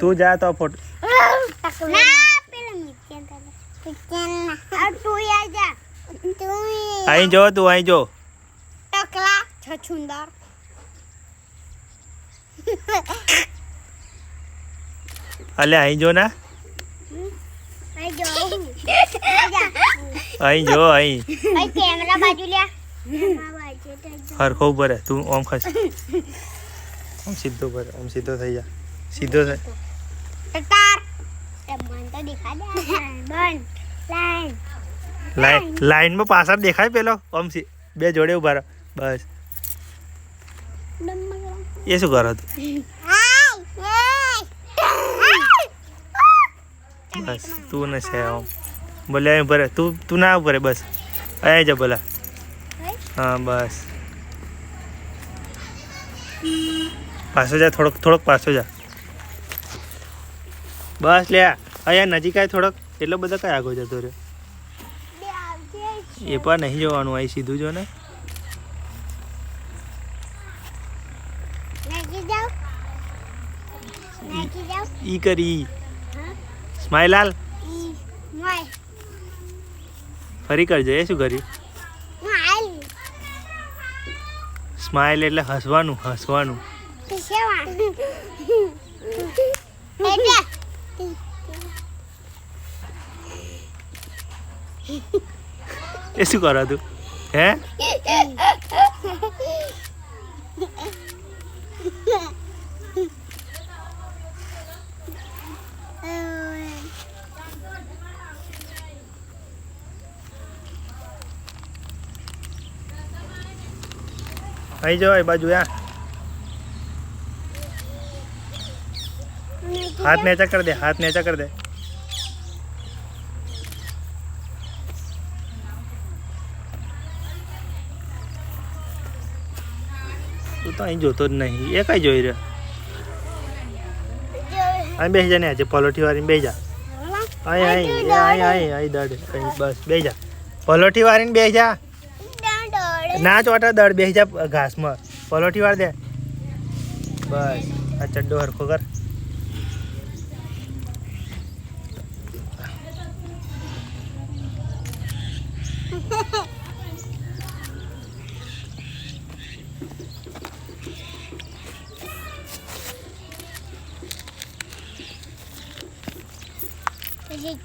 તું જા તો ફોટો અહીં જો તું અહીં જો ટકલા છછુંદર અલે અહીં જો ના અહીં જો અહીં કેમેરા બાજુ લ્યા હરખો ઉપર તું ઓમ ખસ ઓમ સીધો પર ઓમ સીધો થઈ જા સીધો થઈ ટટાર મન તો દેખા દે બંધ લાઈન લાઈનમાં પાછળ દેખાય પેલો ઓમ બે જોડે ઉભા રહો બસ એ શું કરો તું બસ તું ને છે ઓમ બોલે અહીં ભરે તું ના ભરે બસ અહીં જા બોલા હા બસ પાછો જા થોડોક પાછો જા બસ લે અહીંયા નજીક આય થોડોક એટલો બધો કઈ આગળ જતો રહ્યો એ પણ નહીં જોવાનું અહીં સીધું જો ને ઈ કરી સ્માઈલ હાલ ફરી કરજે એ શું કર્યું સ્માઈલ એટલે હસવાનું એ શું કરો તું હે અહીં જો એ બાજુ હાથ નેચા કર દે તું તો અહીં જોતો જ નહીં એ કઈ જોઈ રહ્યો અહીં બેસી જા ને આજે પલોઠી વાળીને બેસી જા અહીં દડ બસ બેસી જા પલોઠી વાળીને બેસી જા ના ચોટા દડ બેસી જા ઘાસમાં પલોઠી વાર દે બસ આ ચડ્ડો હરખો કર પછી